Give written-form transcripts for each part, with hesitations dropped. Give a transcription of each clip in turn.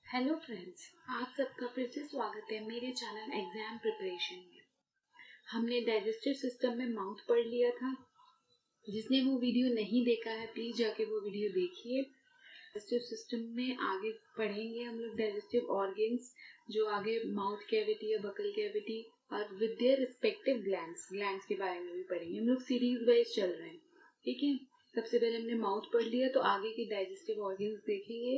Hello friends, आप सबका फिर से स्वागत है मेरे चैनल एग्जाम प्रिपरेशन में। हमने डाइजेस्टिव सिस्टम में माउथ पढ़ लिया था। जिसने वो वीडियो नहीं देखा है प्लीज जाके वो वीडियो देखिए। डाइजेस्टिव सिस्टम में आगे पढ़ेंगे हम लोग डाइजेस्टिव ऑर्गन्स, जो आगे माउथ कैविटी या बकल कैविटी और विद देयर रिस्पेक्टिव ग्लैंड्स के बारे में भी पढ़ेंगे। हम लोग सीरीज वाइज चल रहे हैं, ठीक है। सबसे पहले हमने माउथ पढ़ लिया, तो आगे की डाइजेस्टिव ऑर्गन्स देखेंगे,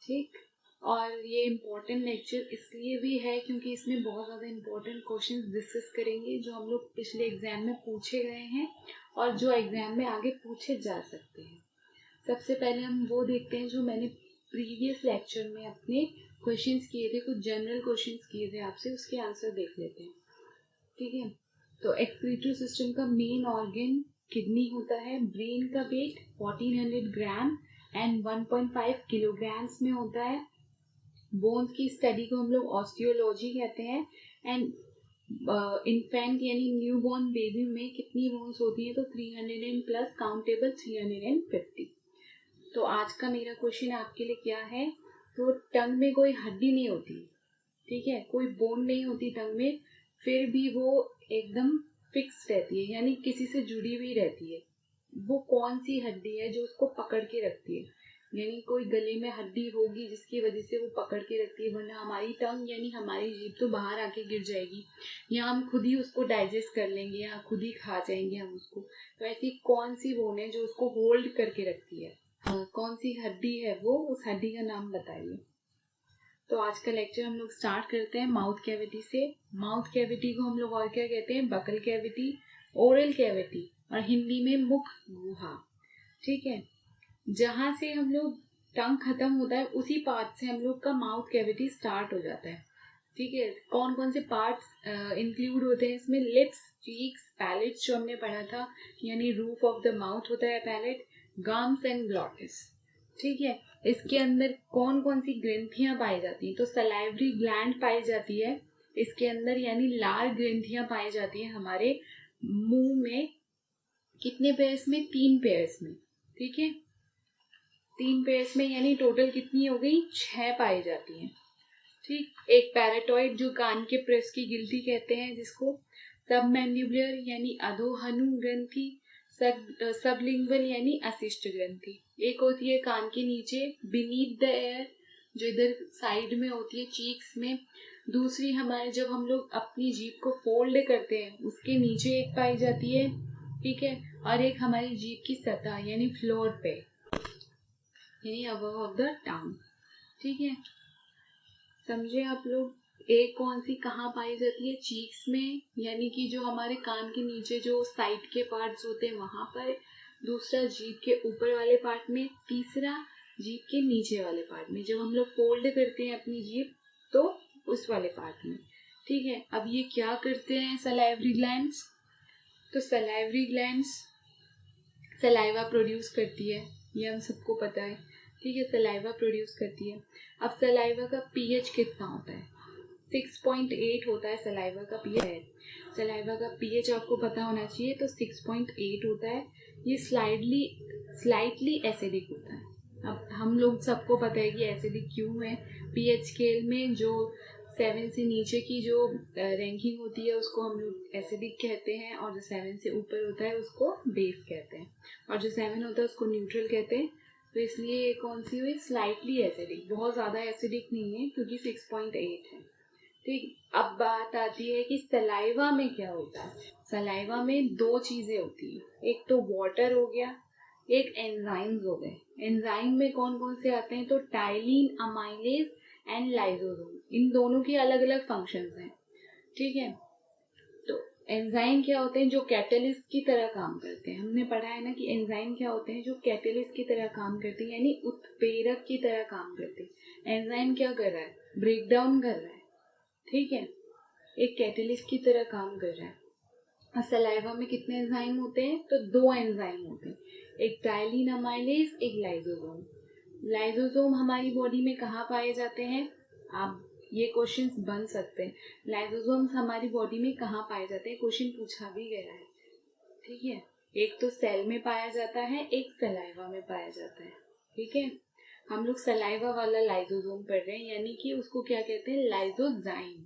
ठीक। और ये इम्पोर्टेंट लेक्चर इसलिए भी है क्योंकि इसमें बहुत ज़्यादा इम्पोर्टेंट क्वेश्चंस डिस्कस करेंगे जो हम लोग पिछले एग्जाम में पूछे गए हैं और जो एग्जाम में आगे पूछे जा सकते हैं। सबसे पहले हम वो देखते हैं जो मैंने प्रीवियस लेक्चर में अपने क्वेश्चंस किए थे, कुछ जनरल क्वेश्चंस किए थे आपसे, उसके आंसर देख लेते हैं, ठीक है। तो एक्सक्रीटरी सिस्टम का मेन ऑर्गन किडनी होता है। ब्रेन का वेट 1400 ग्राम एंड 1.5 किलोग्राम्स में होता है। बोन्स की स्टडी को हम लोग ऑस्टियोलॉजी कहते हैं। एंड इन्फेंट यानी न्यू बॉर्न बेबी में कितनी बोन्स होती हैं, तो 300 एंड प्लस काउंटेबल 350। तो आज का मेरा क्वेश्चन आपके लिए क्या है, तो टंग में कोई हड्डी नहीं होती, ठीक है, कोई बोन नहीं होती टंग में, फिर भी वो एकदम फिक्स रहती है, यानी किसी से जुड़ी हुई रहती है। वो कौन सी हड्डी है जो उसको पकड़ के रखती है, यानी कोई गले में हड्डी होगी जिसकी वजह से वो पकड़ के रखती है, वरना हमारी टंग यानी हमारी जीभ तो बाहर आके गिर जाएगी, या हम खुद ही उसको डाइजेस्ट कर लेंगे या खुद ही खा जाएंगे हम उसको। तो ऐसी कौन सी बोन है जो उसको होल्ड करके रखती है, कौन सी हड्डी है वो, उस हड्डी का नाम बताइए। तो आज का लेक्चर हम लोग स्टार्ट करते हैं माउथ कैविटी से। माउथ कैविटी को हम लोग और क्या कहते हैं, बकल कैविटी, ओरल कैविटी और हिंदी में मुख गुहा, ठीक है। जहां से हम लोग टंग खत्म होता है उसी पार्ट से हम लोग का माउथ कैविटी स्टार्ट हो जाता है, ठीक है। कौन कौन से पार्ट्स इंक्लूड होते हैं इसमें, लिप्स, चीक्स, पैलेट्स जो हमने पढ़ा था, यानी रूफ ऑफ द माउथ होता है पैलेट, गम्स एंड ग्लॉटिस, ठीक है। इसके अंदर कौन कौन सी ग्रंथियां पाई जाती हैं, तो सलाइवरी ग्लैंड पाई जाती है इसके अंदर, यानी लाल ग्रंथियां पाई जाती हैं हमारे मुंह में। कितने पेयर्स में, 3 पेयर्स में, ठीक है, 3 पेयर्स में, यानी टोटल कितनी हो गई, 6 पाई जाती हैं, ठीक। एक पैराटॉइड जो कान के प्रेस की गिल्टी कहते हैं जिसको, सबमैंडिबुलर यानी अधोहनु ग्रंथि, सबलिंगुअल यानी अशिष्ट ग्रंथि। एक होती है कान के नीचे बीनीथ द एयर, जो इधर साइड में होती है चीक्स में। दूसरी हमारे जब हम लोग अपनी जीभ को फोल्ड करते हैं उसके नीचे एक पाई जाती है, ठीक है। और एक हमारी जीभ की सतह यानी फ्लोर पे, यानी अबव ऑफ द टंग, ठीक है। समझे आप लोग। एक कौन सी कहाँ पाई जाती है, चीक्स में, यानी कि जो हमारे कान के नीचे जो साइड के पार्ट्स होते हैं वहां पर। दूसरा जीभ के ऊपर वाले पार्ट में। तीसरा जीभ के नीचे वाले पार्ट में, जब हम लोग फोल्ड करते हैं अपनी जीभ तो उस वाले पार्ट में, ठीक है। अब ये क्या करते हैं सलाइवरी ग्लैंड्स, तो सलाइवरी ग्लैंड्स सलाइवा प्रोड्यूस करती है, ये हम सबको पता है, ठीक है, सलाइवा प्रोड्यूस करती है। अब सलाइवा का पीएच कितना होता है, 6.8 होता है सलाइवा का पीएच। सलाइवा का पीएच आपको पता होना चाहिए, तो 6.8 होता है। ये स्लाइटली एसिडिक होता है। अब हम लोग सबको पता है कि एसिडिक क्यों है। पीएच स्केल में जो 7 से नीचे की जो रैंकिंग होती है उसको हम लोग एसिडिक कहते हैं, और जो 7 से ऊपर होता है उसको बेस कहते हैं, और जो 7 होता है उसको न्यूट्रल कहते हैं। तो इसलिए ये कौन सी हुई, स्लाइटली एसिडिक, बहुत ज्यादा एसिडिक नहीं है क्योंकि 6.8 है, ठीक। अब बात आती है कि सलाइवा में क्या होता है। सलाइवा में 2 चीजें होती है, एक तो वाटर हो गया, एक एंजाइम्स हो गए। एंजाइम में कौन कौन से आते हैं, तो टाइलिन, अमाइलेज एंड लाइसोसोम, इन दोनों की अलग अलग फंक्शंस हैं, ठीक है। तो एंजाइम क्या होते हैं, जो कैटलिस्ट की तरह काम करते हैं। हमने पढ़ा है ना कि एंजाइम क्या होते हैं, जो कैटलिस्ट की तरह काम करते हैं, यानी उत्प्रेरक की तरह काम करते हैं। एंजाइम क्या कर रहा है, ब्रेक डाउन कर रहा है, ठीक है, एक कैटलिस्ट की तरह काम कर रहा है। और सलाइवा में कितने एंजाइम होते हैं, तो 2 एंजाइम होते हैं, एक टाइलिन अमाइलेज, एक लाइसोसोम। लाइसोसोम हमारी बॉडी में कहाँ पाए जाते हैं, आप ये क्वेश्चंस बन सकते हैं, लाइसोसोम्स हमारी बॉडी में कहाँ पाए जाते हैं, क्वेश्चन पूछा भी गया है, ठीक है। एक तो सेल में पाया जाता है, एक सलाइवा में पाया जाता है, ठीक है। हम लोग सलाइवा वाला लाइसोसोम पढ़ रहे हैं, यानी कि उसको क्या कहते हैं, लाइसोजाइम।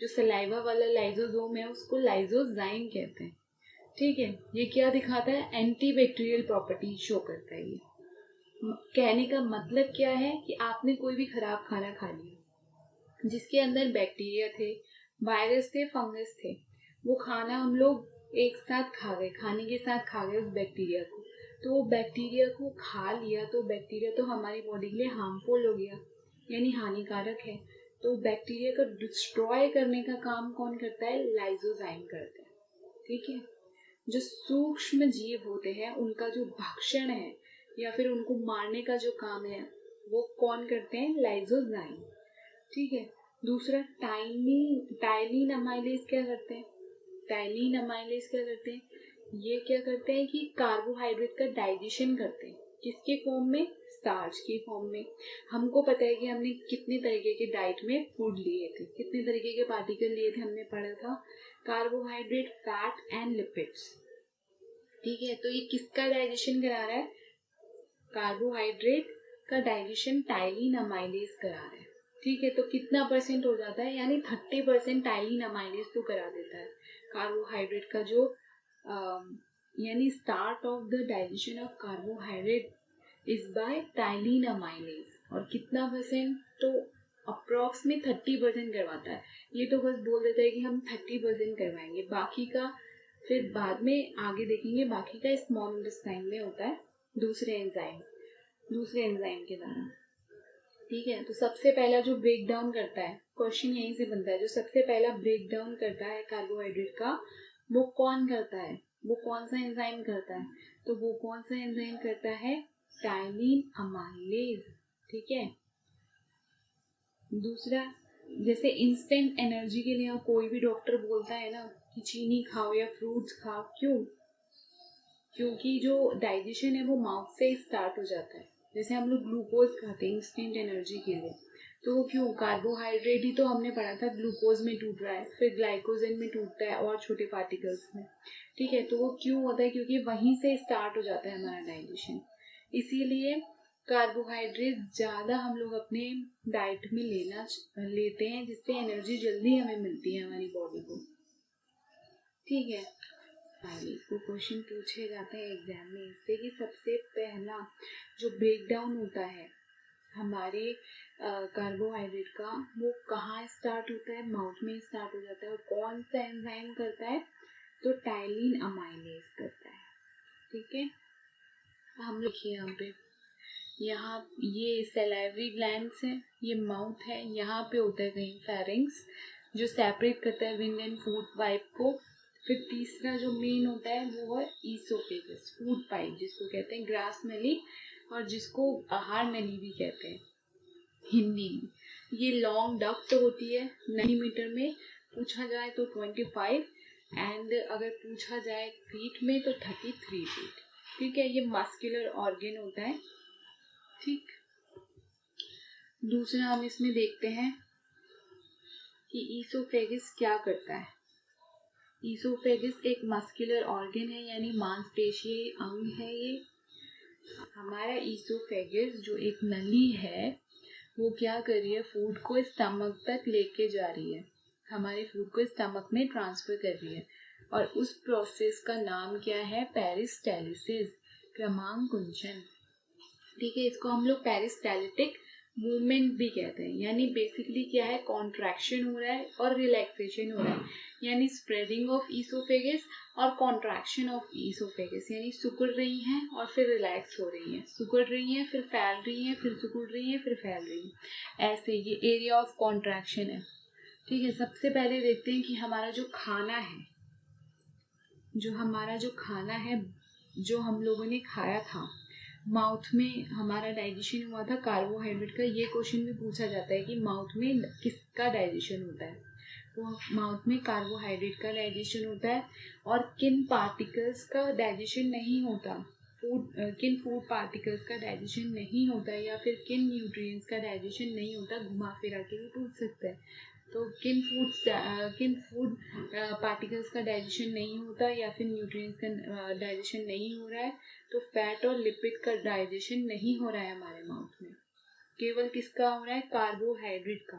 जो सलाइवा वाला लाइसोसोम है उसको लाइसोजाइम कहते हैं। ठीक है, ये क्या दिखाता है, एंटीबैक्टीरियल प्रॉपर्टी शो करता है। ये कहने का मतलब क्या है कि आपने कोई भी खराब खाना खा लिया जिसके अंदर बैक्टीरिया थे, वायरस थे, फंगस थे, वो खाना हम लोग एक साथ खा गए, खाने के साथ खा गए उस बैक्टीरिया को, तो वो बैक्टीरिया को खा लिया, तो बैक्टीरिया तो हमारी बॉडी के लिए हार्मफुल हो गया, यानी हानिकारक है। तो बैक्टीरिया को डिस्ट्रॉय करने का काम कौन करता है, लाइसोजाइम करता है। ठीक है, जो सूक्ष्म जीव होते हैं उनका जो भक्षण है या फिर उनको मारने का जो काम है वो कौन करते हैं, लाइसोजाइम। ठीक है, दूसरा टाइलिन अमाइलेज क्या करते हैं, टाइलिन अमाइलेज क्या करते हैं, ये क्या करते हैं कि कार्बोहाइड्रेट का डाइजेशन करते हैं। किसके फॉर्म में, स्टार्च के फॉर्म में। हमको पता है कि हमने कितने तरीके के डाइट में फूड लिए थे, कितने तरीके के पार्टिकल लिए थे, हमने पढ़ा था, कार्बोहाइड्रेट, फैट एंड लिपिड्स। ठीक है, तो ये किसका डाइजेशन करा रहा है, कार्बोहाइड्रेट का डाइजेशन टाइलिन अमाइलेज करा रहा है। ठीक है, तो कितना परसेंट हो जाता है, यानी 30% टाइलिन अमाइलेज तो करा देता है कार्बोहाइड्रेट का जो यानी start of the digestion of carbohydrate is by ptyalin amylase. और कितना परसेंट, तो अप्रोक्स में 30% करवाता है। ये तो बस बोल देता है कि हम 30% करवाएंगे, बाकी का फिर बाद में आगे देखेंगे, बाकी का स्मॉल इंटेस्टाइन में होता है दूसरे एंजाइम के द्वारा। ठीक है, तो सबसे पहला जो ब्रेक डाउन करता है, क्वेश्चन यहीं से बनता है, जो सबसे पहला ब्रेक डाउन करता है कार्बोहाइड्रेट का वो कौन करता है, वो कौन सा एंजाइम करता है, तो वो कौन सा एंजाइम करता है, टाइलिन अमाइलेज। ठीक है, दूसरा, जैसे इंस्टेंट एनर्जी के लिए कोई भी डॉक्टर बोलता है ना कि चीनी खाओ या फ्रूट्स खाओ, क्यों, क्योंकि जो डाइजेशन है वो माउथ से स्टार्ट हो जाता है। जैसे हम लोग ग्लूकोज खाते हैं इंस्टेंट एनर्जी के लिए, तो वो क्यों, कार्बोहाइड्रेट ही तो हमने पढ़ा था ग्लूकोज में टूट रहा है, फिर ग्लाइकोजन में टूटता है और छोटे पार्टिकल्स में। ठीक है, तो वो क्यों होता है, क्योंकि वहीं से स्टार्ट हो जाता है हमारा डाइजेशन। इसीलिए कार्बोहाइड्रेट ज़्यादा हम लोग अपने डाइट में लेते हैं, जिससे एनर्जी जल्दी हमें मिलती है हमारी बॉडी को। ठीक है, इसको क्वेश्चन पूछे जाते हैं एग्जाम में इससे कि सबसे पहला जो ब्रेक डाउन होता है हमारे कार्बोहाइड्रेट का, वो कहाँ स्टार्ट होता है, माउथ में स्टार्ट हो जाता है, और कौन सा एंजाइम करता है, तो टाइलिन अमाइलेज करता है। ठीक है, हम लिखिए यहाँ ये सैलाइवरी ग्लैंड्स है, ये माउथ है, यहाँ पे होता है कहीं फेरिंग्स जो सेपरेट करता है विंड एंड फूड पाइप को। फिर तीसरा जो मेन होता है वो है ईसोफेगस, फूड पाइप जिसको कहते हैं, ग्रास नली, और जिसको आहार नली भी कहते हैं हिंदी में। ये लॉन्ग डक्ट होती है, मिलीमीटर में पूछा जाए तो 25, एंड अगर पूछा जाए फीट में तो 33 फीट। ठीक है, ये मस्कुलर ऑर्गन होता है। ठीक, दूसरा हम इसमें देखते हैं कि ईसोफेगस क्या करता है। ईसोफेगस एक मस्कुलर ऑर्गन है, यानी मांसपेशीय अंग है। ये हमारा ईसोफेगस जो एक नली है वो क्या कर रही है, फूड को स्टमक तक लेके जा रही है, हमारे फूड को स्टमक में ट्रांसफर कर रही है, और उस प्रोसेस का नाम क्या है, पेरिस्टालिसिस, क्रमांकुंचन। ठीक है, इसको हम लोग पेरिस्टालिटिक मूवमेंट भी कहते हैं, यानी बेसिकली क्या है, कॉन्ट्रैक्शन हो रहा है और रिलैक्सेशन हो रहा है, यानी स्प्रेडिंग ऑफ ईसोफेगस और कॉन्ट्रैक्शन ऑफ ईसोफेगस, यानी सिकुड़ रही हैं और फिर रिलैक्स हो रही हैं, सिकुड़ रही हैं फिर फैल रही हैं, फिर सिकुड़ रही हैं फिर फैल रही हैं, ऐसे ये एरिया ऑफ कॉन्ट्रैक्शन है। ठीक है, सबसे पहले देखते हैं कि हमारा जो खाना है, जो हम लोगों ने खाया था, माउथ में हमारा डाइजेशन हुआ था कार्बोहाइड्रेट का। ये क्वेश्चन भी पूछा जाता है कि माउथ में किसका डाइजेशन होता है, तो माउथ में कार्बोहाइड्रेट का डाइजेशन होता है, और किन पार्टिकल्स का डाइजेशन नहीं होता, किन फूड पार्टिकल्स का डाइजेशन नहीं होता है, या फिर किन न्यूट्रिएंट्स का डाइजेशन नहीं होता, घुमा फिरा के भी पूछ सकते हैं। तो किन फूड पार्टिकल्स का डाइजेशन नहीं होता या फिर न्यूट्रिएंट्स का डाइजेशन नहीं हो रहा है, तो फैट और लिपिड का डाइजेशन नहीं हो रहा है हमारे माउथ में। केवल किसका हो रहा है, कार्बोहाइड्रेट का।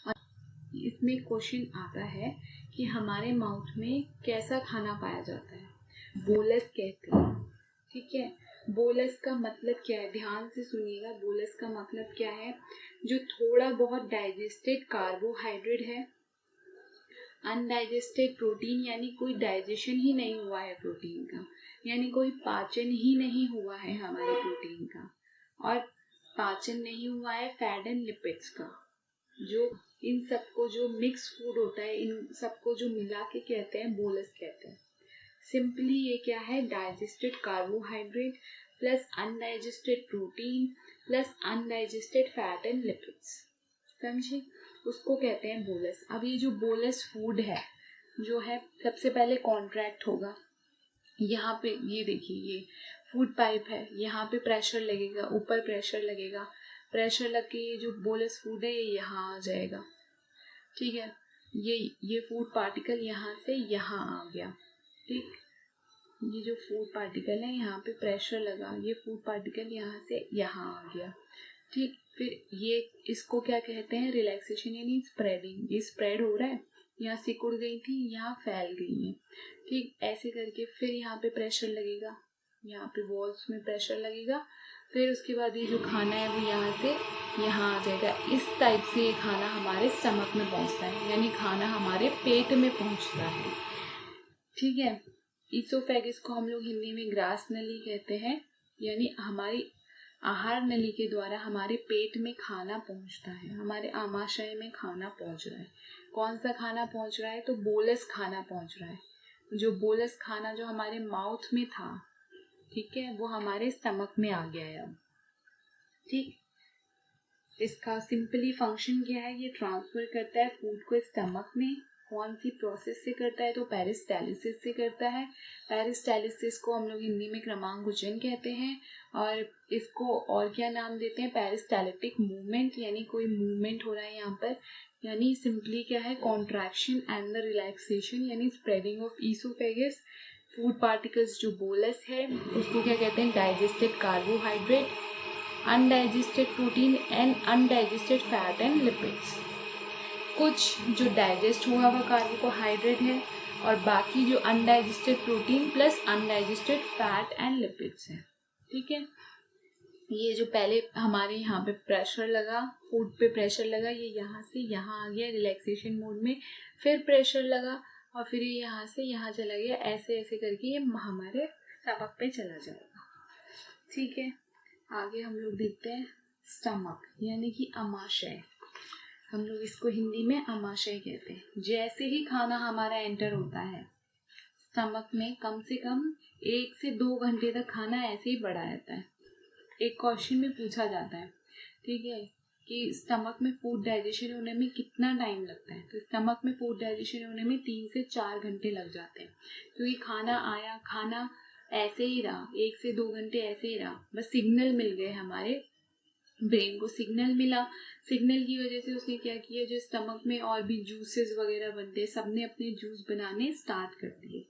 और इसमें क्वेश्चन आता है कि हमारे माउथ में कैसा खाना पाया जाता है, बोलस कहते हैं। ठीक है, बोलस का मतलब क्या है, ध्यान से सुनिएगा। बोलस का मतलब क्या है, जो थोड़ा बहुत डाइजेस्टेड कार्बोहाइड्रेट है, अनडाइजेस्टेड प्रोटीन यानी कोई डाइजेशन ही नहीं हुआ है प्रोटीन का, यानी कोई पाचन ही नहीं हुआ है हमारे प्रोटीन का, और पाचन नहीं हुआ है फैट एंड लिपिड्स का। जो इन सबको जो मिक्स फूड होता है, इन सबको जो मिला के कहते हैं बोलस कहते हैं। सिंपली ये क्या है, digested carbohydrate plus undigested protein plus undigested fat and lipids, समझे, उसको कहते हैं बोलस। अब ये जो बोलस फूड है जो है, सबसे पहले कॉन्ट्रैक्ट होगा। यहाँ पे ये देखिए, ये फूड पाइप है, यहाँ पे प्रेशर लगेगा, ऊपर प्रेशर लगेगा, प्रेशर लग के ये जो बोलस फूड है ये यहाँ आ जाएगा। ठीक है, ये फूड पार्टिकल यहाँ से यहाँ आ गया। ठीक, ये जो फूड पार्टिकल है यहाँ पे प्रेशर लगा, ये फूड पार्टिकल यहाँ से यहाँ आ गया। ठीक, फिर ये इसको क्या कहते हैं, रिलैक्सेशन यानी स्प्रेडिंग। ये स्प्रेड हो रहा है, यहाँ सिकुड़ गई थी, यहाँ फैल गई है। ठीक, ऐसे करके फिर यहाँ पे प्रेशर लगेगा, यहाँ पे वॉल्स में प्रेशर लगेगा, फिर उसके बाद ये जो खाना है वो यहाँ से यहाँ आ जाएगा। इस टाइप से ये खाना हमारे स्टमक में पहुँचता है, यानी खाना हमारे पेट में पहुँचता है। ठीक है, ईसोफेगस को हम लोग हिंदी में ग्रास नली कहते हैं, यानी हमारी आहार नली के द्वारा हमारे पेट में खाना पहुंचता है, हमारे आमाशय में खाना पहुंच रहा है। कौन सा खाना पहुंच रहा है, तो बोलस खाना पहुंच रहा है। जो बोलस खाना जो हमारे माउथ में था, ठीक है, वो हमारे स्टमक में आ गया है अब। ठीक, इसका सिंपली फंक्शन क्या है, ये ट्रांसफर करता है फूड को स्टमक में। कौन सी प्रोसेस से करता है, तो पेरिस्टालिसिस से करता है। पेरिस्टालिसिस को हम लोग हिंदी में क्रमांकुचन कहते हैं, और इसको और क्या नाम देते हैं, पेरिस्टालिटिक मूवमेंट, यानी कोई मूवमेंट हो रहा है यहाँ पर। यानी सिंपली क्या है, कॉन्ट्रैक्शन एंड द रिलैक्सेशन, यानी spreading of oesophagus. Food particles जो बोलस है उसको क्या कहते हैं, digested carbohydrate, undigested protein and undigested fat and lipids. कुछ जो डाइजेस्ट हुआ हुआ कार्बोहाइड्रेट है, और बाकी जो undigested protein plus undigested fat and lipids है। ठीक है, ये जो पहले हमारे यहाँ पे प्रेशर लगा, फूड पे प्रेशर लगा, ये यहाँ से यहाँ आ गया रिलैक्सेशन मोड में, फिर प्रेशर लगा और फिर ये यहाँ से यहाँ चला गया, ऐसे ऐसे करके ये हमारे स्टमक पे चला जाएगा। ठीक है, आगे हम लोग देखते हैं स्टमक यानी कि अमाशय। हम लोग इसको हिंदी में अमाशय कहते हैं। जैसे ही खाना हमारा एंटर होता है स्टमक में, कम से कम 1 से 2 घंटे तक खाना ऐसे ही पड़ा रहता है। एक क्वेश्चन में पूछा जाता है, ठीक है, कि स्टमक में फूड डाइजेशन होने में कितना टाइम लगता है, तो स्टमक में फूड डाइजेशन होने में 3 से 4 घंटे लग जाते हैं, क्योंकि खाना आया, खाना ऐसे ही रहा, 1 से 2 घंटे ऐसे ही रहा, बस सिग्नल मिल गए, हमारे ब्रेन को सिग्नल मिला, सिग्नल की वजह से उसने क्या किया, जो स्टमक में और भी जूसेस वगैरह बनते हैं, सबने अपने जूस बनाने स्टार्ट कर दिए।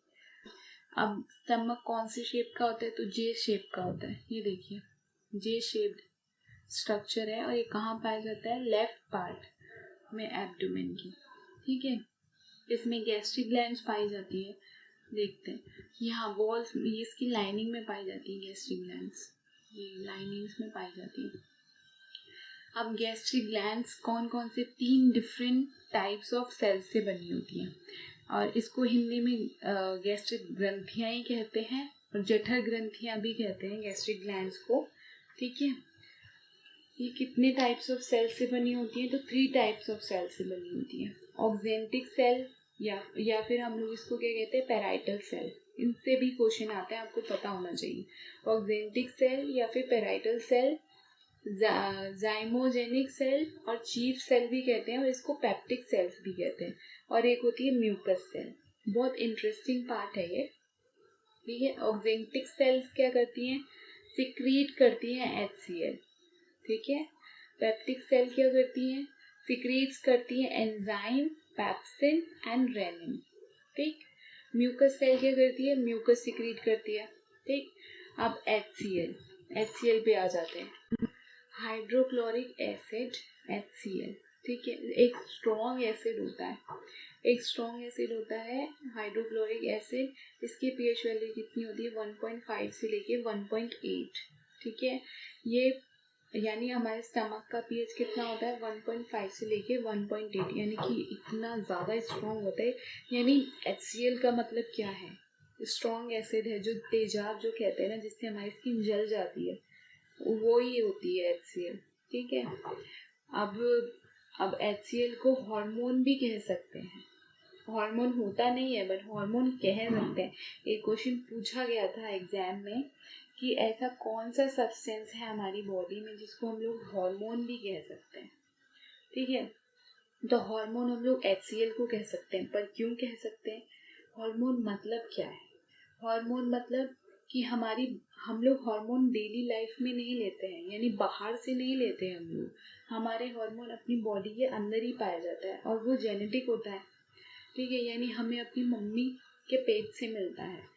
अब स्टमक कौन से शेप का होता है, तो जे शेप का होता है। ये देखिए जे शेप्ड स्ट्रक्चर है, और ये कहाँ पाया जाता है, लेफ्ट पार्ट में एब्डोमेन की। ठीक है, इसमें गैस्ट्रिक ग्लैंड्स पाई जाती है, देखते हैं यहाँ वॉल्स, ये इसकी लाइनिंग में पाई जाती है गैस्ट्रिक ग्लैंड्स, ये लाइनिंग्स में पाई जाती है। अब गैस्ट्रिक ग्लैंड्स कौन कौन से, 3 डिफरेंट टाइप्स ऑफ सेल्स से बनी होती हैं, और इसको हिंदी में गैस्ट्रिक ग्रंथियाँ ही कहते हैं, और जठर ग्रंथियाँ भी कहते हैं गैस्ट्रिक ग्लैंड्स को। ठीक है, ये कितने टाइप्स ऑफ सेल से बनी होती है, तो 3 टाइप्स ऑफ सेल से बनी होती है। ऑक्जेंटिक सेल या फिर हम लोग इसको क्या कहते हैं, पेराइटल सेल। इनसे भी क्वेश्चन आता है, आपको पता होना चाहिए। ऑक्जेंटिक सेल या फिर पेराइटल सेल, जाइमोजेनिक सेल और चीफ सेल भी कहते हैं, और इसको पेप्टिक सेल्स भी कहते हैं, और एक होती है म्यूकस सेल। बहुत इंटरेस्टिंग पार्ट है ये। ठीक है, ऑक्जेंटिक सेल्स क्या करती हैं, सिक्रीट करती हैं HCl। ठीक है, पेप्टिक सेल क्या करती हैं, सिक्रीट्स करती हैं एंजाइम, पेप्सिन एंड रेनिन। ठीक, म्यूकस सेल क्या करती है, म्यूकस सिक्रीट करती है। ठीक, अब HCl पे आ जाते हैं। हाइड्रोक्लोरिक एसिड HCl, ठीक है। एक स्ट्रॉन्ग एसिड होता है, हाइड्रोक्लोरिक एसिड। इसकी pH वैल्यू कितनी होती है? 1.5 से लेके 1.8, ठीक है। ये यानी हमारे स्टमक का pH कितना होता है? 1.5 से लेके 1.8, यानी कि इतना ज़्यादा स्ट्रॉन्ग होता है। यानी HCl का मतलब क्या है? स्ट्रॉन्ग एसिड है, जो तेजाब जो कहते हैं ना, जिससे हमारी स्किन जल जाती है, वो ही होती है HCl, ठीक है। अब HCl को हार्मोन भी कह सकते हैं। हार्मोन होता नहीं है, बट हार्मोन कह सकते हैं। एक क्वेश्चन पूछा गया था एग्जाम में कि ऐसा कौन सा सब्सटेंस है हमारी बॉडी में जिसको हम लोग हार्मोन भी कह सकते हैं, ठीक है। तो हार्मोन हम लोग HCl को कह सकते हैं, पर क्यों कह सकते हैं? हार्मोन मतलब क्या है? हार्मोन मतलब कि हम लोग हार्मोन डेली लाइफ में नहीं लेते हैं, यानी बाहर से नहीं लेते हैं हम लोग। हमारे हार्मोन अपनी बॉडी के अंदर ही पाया जाता है, और वो जेनेटिक होता है, ठीक है। यानी हमें अपनी मम्मी के पेट से मिलता है।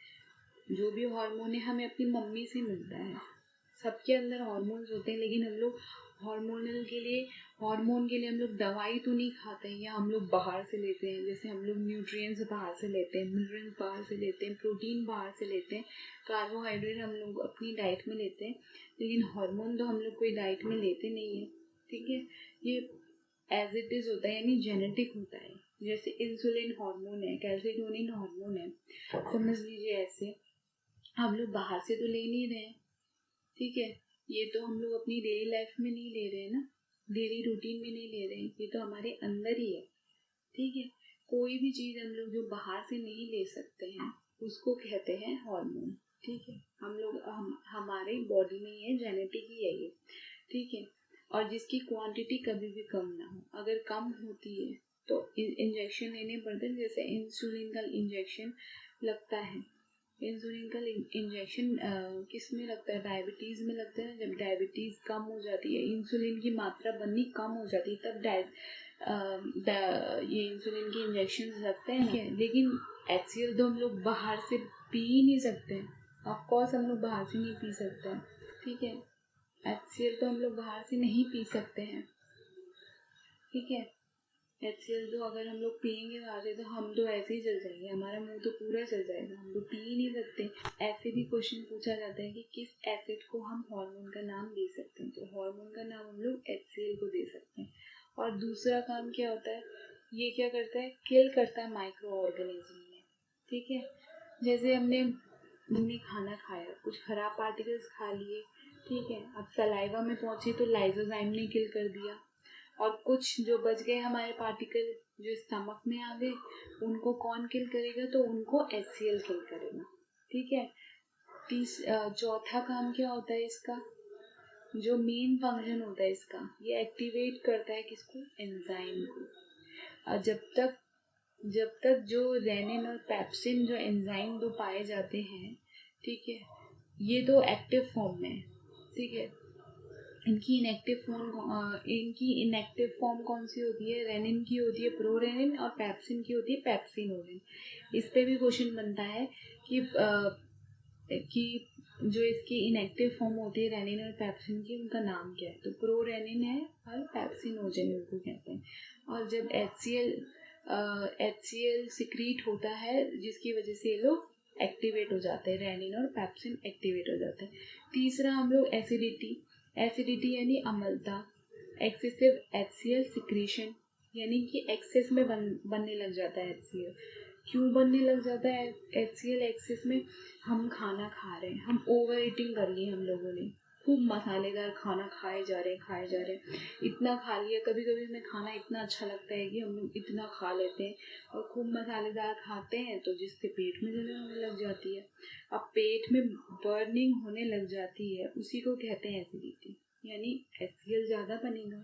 जो भी हार्मोन है हमें अपनी मम्मी से मिलता है। सबके अंदर हार्मोन्स होते हैं, लेकिन हम लोग हार्मोन के लिए हम लोग दवाई तो नहीं खाते हैं, या हम लोग बाहर से लेते हैं। जैसे हम लोग न्यूट्रिएंट्स बाहर से लेते हैं, मिनरल्स बाहर से लेते हैं, प्रोटीन बाहर से लेते हैं, कार्बोहाइड्रेट हम लोग अपनी डाइट में लेते हैं, लेकिन हार्मोन तो हम लोग कोई डाइट में लेते नहीं है, ठीक है। ये एज इट इज होता है, यानी जेनेटिक होता है। जैसे इंसुलिन हार्मोन है, कैल्सिटोनिन हार्मोन है, समझ लीजिए ऐसे। हम लोग बाहर से तो ले नहीं रहे हैं, ठीक है। ये तो हम लोग अपनी डेली लाइफ में नहीं ले रहे हैं ना, डेली रूटीन में नहीं ले रहे हैं, ये तो हमारे अंदर ही है, ठीक है। कोई भी चीज हम लोग जो बाहर से नहीं ले सकते हैं उसको कहते हैं हार्मोन, ठीक है। हमारे बॉडी में ये जेनेटिक ही है ये, ठीक है। और जिसकी क्वांटिटी कभी भी कम ना हो, अगर कम होती है तो इंजेक्शन लेने पड़ते हैं। जैसे इंसुलिन का इंजेक्शन लगता है, इंसुलिन का इंजेक्शन किस में लगता है? डायबिटीज में लगता है। जब डायबिटीज कम हो जाती है, इंसुलिन की मात्रा बननी कम हो जाती है, तब ये इंसुलिन के इंजेक्शन लगते हैं। लेकिन HCl तो हम लोग बाहर से पी ही नहीं सकते, ऑफकोर्स हम लोग बाहर से नहीं पी सकते हैं, ठीक है। HCl तो हम लोग बाहर से नहीं पी सकते हैं, ठीक है। HCl तो अगर हम लोग पियेंगे बाहर से तो हम तो ऐसे ही जल जाएंगे, हमारा मुंह तो पूरा जल जाएगा, हम तो पी ही नहीं सकते। ऐसे भी क्वेश्चन पूछा जाता है कि किस एसिड को हम हार्मोन का नाम दे सकते हैं, तो हार्मोन का नाम हम लोग HCl को दे सकते हैं। और दूसरा काम क्या होता है? ये क्या करता है? किल करता है माइक्रो ऑर्गेनिज्म में, ठीक है। जैसे हमने खाना खाया, कुछ खराब पार्टिकल्स खा लिए, ठीक है। अब सलाइवा में पहुंचे तो लाइसोजाइम ने किल कर दिया, और कुछ जो बच गए हमारे पार्टिकल जो स्टमक में आ गए, उनको कौन किल करेगा? तो उनको HCl किल करेगा, ठीक है। चौथा काम क्या होता है इसका? जो मेन फंक्शन होता है इसका, ये एक्टिवेट करता है किसको? एंजाइम को। और जब तक जो रेनिन और पेप्सिन जो एंजाइम दो पाए जाते हैं, ठीक है, ये दो एक्टिव फॉर्म में, ठीक है। इनकी इनएक्टिव फॉर्म कौन सी होती है? रेनिन की होती है प्रोरेनिन, और पेप्सिन की होती है पेप्सिनोरेन। इस पे भी क्वेश्चन बनता है कि जो इसकी इनएक्टिव फॉर्म होती है रेनिन और पेप्सिन की, उनका नाम क्या है? तो प्रोरेनिन है और पेप्सिनोजेन उनको कहते हैं। और जब HCl सिक्रीट होता है, जिसकी वजह से ये लोग एक्टिवेट हो जाते हैं, रेनिन और पेप्सिन एक्टिवेट हो जाते हैं। तीसरा हम लोग एसिडिटी यानी अम्लता, एक्सेसिव HCl सिक्रीशन, यानी कि एक्सेस में बनने लग जाता है HCl। क्यों बनने लग जाता है HCl एक्सेस में? हम खाना खा रहे हैं, हम ओवर ईटिंग कर ली हम लोगों ने, खूब मसालेदार खाना खाए जा रहे हैं, इतना खा लिया। कभी कभी हमें खाना इतना अच्छा लगता है कि हम लोग इतना खा लेते हैं, और खूब मसालेदार खाते हैं, तो जिससे पेट में जलन होने लग जाती है। अब पेट में बर्निंग होने लग जाती है, उसी को कहते हैं एसिडिटी। यानी HCl ज़्यादा बनेगा,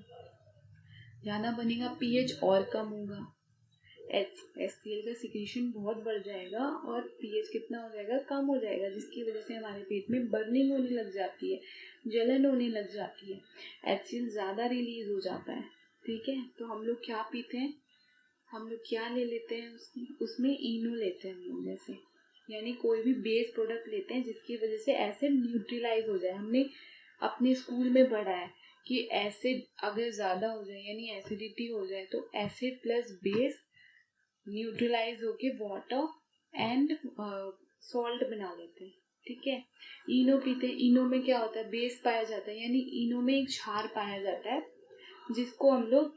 pH और कम होगा, HCl का सिक्रीशन बहुत बढ़ जाएगा, और pH कितना हो जाएगा? कम हो जाएगा, जिसकी वजह से हमारे पेट में बर्निंग होने लग जाती है, जलन होने लग जाती है, HCl ज़्यादा रिलीज हो जाता है, ठीक है। तो हम लोग क्या पीते हैं? हम लोग क्या ले लेते हैं? उसमें इनो लेते हैं हम लोग, जैसे यानी कोई भी बेस प्रोडक्ट लेते हैं जिसकी वजह से एसिड न्यूट्रलाइज हो जाए। हमने अपने स्कूल में पढ़ा है कि एसिड अगर ज़्यादा हो जाए यानी एसिडिटी हो जाए तो एसिड प्लस बेस न्यूट्रलाइज होके वाटर एंड सॉल्ट बना लेते हैं। ठीक है, इनो पीते हैं। इनो में क्या होता है, बेस पाया जाता है, यानी इनो में एक क्षार पाया जाता है जिसको हम लोग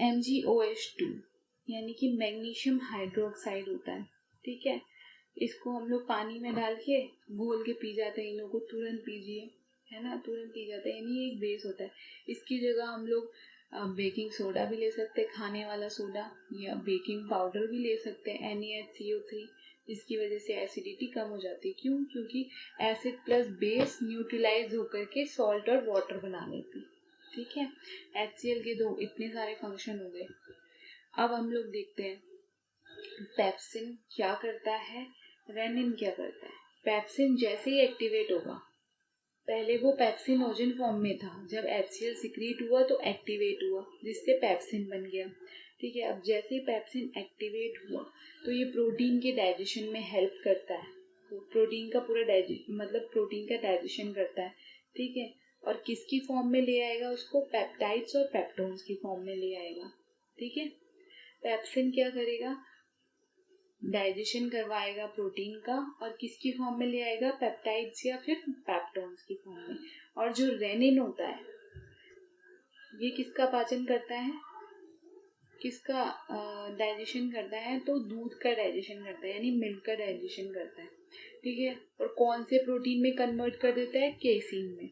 MgOH2 यानी कि मैग्नीशियम हाइड्रोक्साइड होता है। ठीक है, इसको हम लोग पानी में डाल के घोल के पी जाते हैं। इनो को तुरंत पीजिए, है ना, तुरंत पी जाते हैं, यानी एक बेस होता है। इसकी जगह हम लोग बेकिंग सोडा भी ले सकते हैं, खाने वाला सोडा, या बेकिंग पाउडर भी ले सकते हैं NaHCO3, जिसकी वजह से एसिडिटी कम हो जाती है। क्यों? क्योंकि एसिड प्लस बेस न्यूट्रलाइज होकर के सॉल्ट और वाटर बना लेते हैं। ठीक है, HCl के दो इतने सारे फंक्शन हो गए। अब हम लोग देखते हैं पेप्सिन क्या करता है, रेनिन क्या करता है। पेप्सिन जैसे ही एक्टिवेट होगा, पहले वो पेप्सिनोजन फॉर्म में था, जब HCl सिक्रीट हुआ तो एक्टिवेट हुआ जिससे पेप्सिन बन गया। ठीक है, अब जैसे ही पेप्सिन एक्टिवेट हुआ तो ये प्रोटीन के डाइजेशन में हेल्प करता है, प्रोटीन का पूरा प्रोटीन का डाइजेशन करता है। ठीक है, और किसकी फॉर्म में ले आएगा उसको, पेप्टाइड्स और पेप्टोन्स की फॉर्म में ले आएगा। ठीक है, पेप्सिन क्या करेगा, डाइजेशन करवाएगा प्रोटीन का, और किसकी फॉर्म में ले आएगा, पेप्टाइड्स या फिर पेप्टोन्स की फॉर्म में। और जो रेनिन होता है ये किसका पाचन करता है, किसका डाइजेशन करता है, तो दूध का डाइजेशन करता है, यानी मिल्क का डाइजेशन करता है। ठीक है, और कौन से प्रोटीन में कन्वर्ट कर देता है, केसीन में।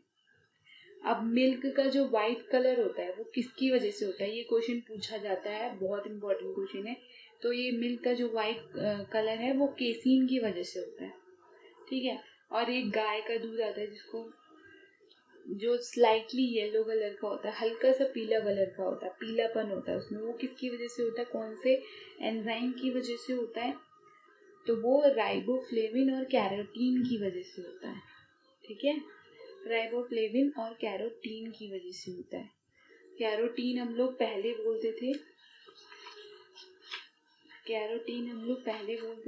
अब मिल्क का जो व्हाइट कलर होता है वो किसकी वजह से होता है, ये क्वेश्चन पूछा जाता है, बहुत इंपॉर्टेंट क्वेश्चन है। तो ये मिल्क का जो व्हाइट कलर है वो केसीन की वजह से होता है। ठीक है, और एक गाय का दूध आता है जिसको जो स्लाइटली येलो कलर का होता है, हल्का सा पीला कलर का होता है, पीलापन होता है उसमें, वो किसकी वजह से होता है, कौन से एंजाइम की वजह से होता है, तो वो राइबोफ्लेविन और कैरोटीन की वजह से होता है। ठीक है, राइबोफ्लेविन और कैरोटीन की वजह से होता है। कैरोटीन हम लोग पहले बोलते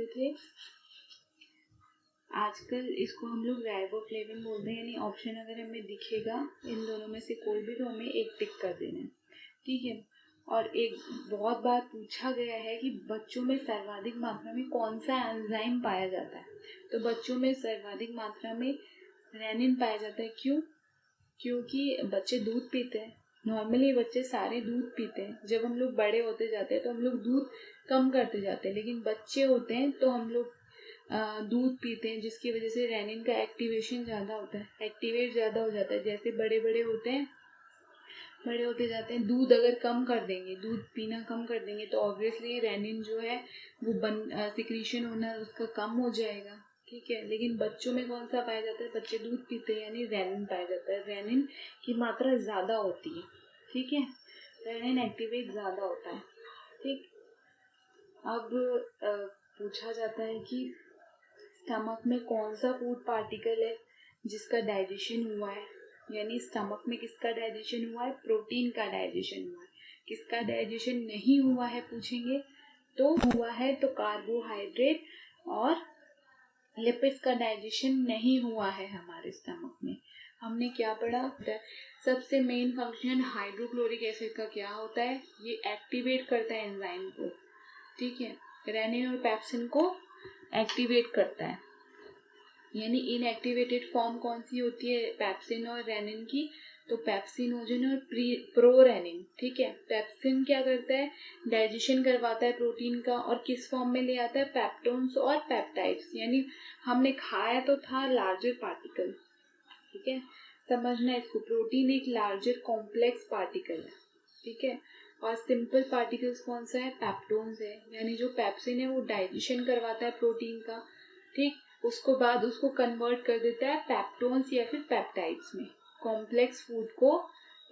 थे, आजकल इसको हम लोग राइबोफ्लेविन बोलते हैं। यानी ऑप्शन अगर हमें दिखेगा इन दोनों में से कोई भी, तो हमें एक टिक कर देना है। ठीक है, और एक बहुत बार पूछा गया है कि बच्चों में सर्वाधिक मात्रा में कौन सा एंजाइम पाया जाता है, तो बच्चों में सर्वाधिक मात्रा में रेनिन पाया जाता है। क्यों? क्योंकि बच्चे दूध पीते हैं, नॉर्मली बच्चे सारे दूध पीते हैं। जब हम लोग बड़े होते जाते हैं तो हम लोग दूध कम करते जाते हैं, लेकिन बच्चे होते हैं तो हम लोग दूध पीते हैं, जिसकी वजह से रेनिन का एक्टिवेशन ज़्यादा होता है, एक्टिवेट ज़्यादा हो जाता है। जैसे बड़े होते जाते हैं, दूध अगर कम कर देंगे, दूध पीना कम कर देंगे, तो ऑब्वियसली रेनिन जो है वो सिक्रीशन होना उसका कम हो जाएगा। ठीक है, लेकिन बच्चों में कौन सा पाया जाता है, बच्चे दूध पीते हैं यानी रेनिन पाया जाता है, रेनिन की मात्रा ज़्यादा होती है। ठीक है, रेनिन एक्टिवेट ज़्यादा होता है। ठीक, अब पूछा जाता है कि स्टमक में कौन सा फूड पार्टिकल है जिसका डाइजेशन हुआ है, यानी स्टमक में किसका डाइजेशन हुआ है, प्रोटीन का डाइजेशन हुआ है। किसका डाइजेशन नहीं हुआ है पूछेंगे, तो हुआ है तो कार्बोहाइड्रेट और लिपिड्स का डाइजेशन नहीं हुआ है हमारे स्टमक में। हमने क्या पढ़ा, सबसे मेन फंक्शन हाइड्रोक्लोरिक एसिड का क्या होता है, ये एक्टिवेट करता है एंजाइम को। ठीक है, रेनिन और पेप्सिन को एक्टिवेट करता है, यानी इनएक्टिवेटेड फॉर्म कौन सी होती है पेप्सिन और रेनिन की, तो पेप्सिनोजन और प्रोरेनिन। ठीक है, पेप्सिन क्या करता है, डाइजेशन करवाता है प्रोटीन का, और किस फॉर्म में ले आता है, पेप्टोन्स और पेप्टाइड्स, यानी हमने खाया तो था लार्जर पार्टिकल। ठीक है, समझना इसको, प्रोटीन एक लार्जर कॉम्प्लेक्स पार्टिकल है। ठीक है, और सिंपल पार्टिकल्स कौन सा है, पेप्टोन्स है, यानी जो पेप्सिन है वो डाइजेशन करवाता है प्रोटीन का। ठीक, उसको बाद उसको कन्वर्ट कर देता है पेप्टोन्स या फिर पेप्टाइड्स में, कॉम्प्लेक्स फूड को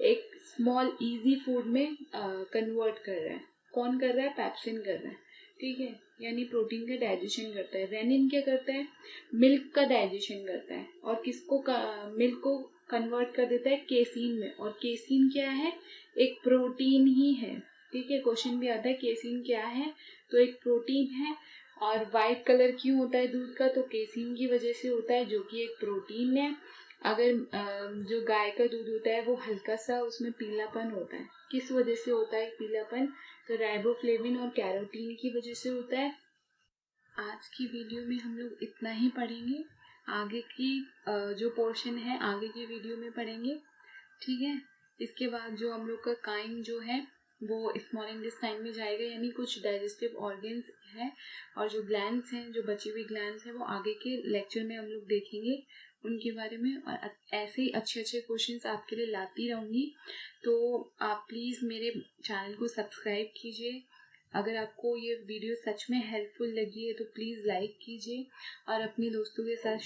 एक स्मॉल इजी फूड में कन्वर्ट कर रहा है। कौन कर रहा है, पेप्सिन कर रहा है। ठीक है, यानी प्रोटीन का डाइजेशन करता है। रेनिन क्या करता है, मिल्क का डाइजेशन करता है, और किसको मिल्क को कन्वर्ट कर देता है केसीन में, और केसीन क्या है, एक प्रोटीन ही है। ठीक है, क्वेश्चन भी आता है केसीन क्या है, तो एक प्रोटीन है। और वाइट कलर क्यों होता है दूध का, तो केसीन की वजह से होता है, जो कि एक प्रोटीन है। अगर जो गाय का दूध होता है वो हल्का सा उसमें पीलापन होता है, किस वजह से होता है पीलापन? तो राइबोफ्लेविन और कैरोटीन की वजह से होता है। आज की वीडियो में हम लोग इतना ही पढ़ेंगे, आगे की जो पोर्शन है आगे की वीडियो में पढ़ेंगे, ठीक है। इसके बाद जो हम लोग का काइम जो है वो स्मॉल इंटेस्टाइन में जाएगा, यानी कुछ डाइजेस्टिव ऑर्गन्स हैं और जो ग्लैंड्स हैं, जो बची हुई ग्लैंड्स हैं वो आगे के लेक्चर में हम लोग देखेंगे उनके बारे में। और ऐसे ही अच्छे अच्छे क्वेश्चंस आपके लिए लाती रहूँगी, तो आप प्लीज़ मेरे चैनल को सब्सक्राइब कीजिए। अगर आपको ये वीडियो सच में हेल्पफुल लगी है तो प्लीज़ लाइक कीजिए और अपने दोस्तों के साथ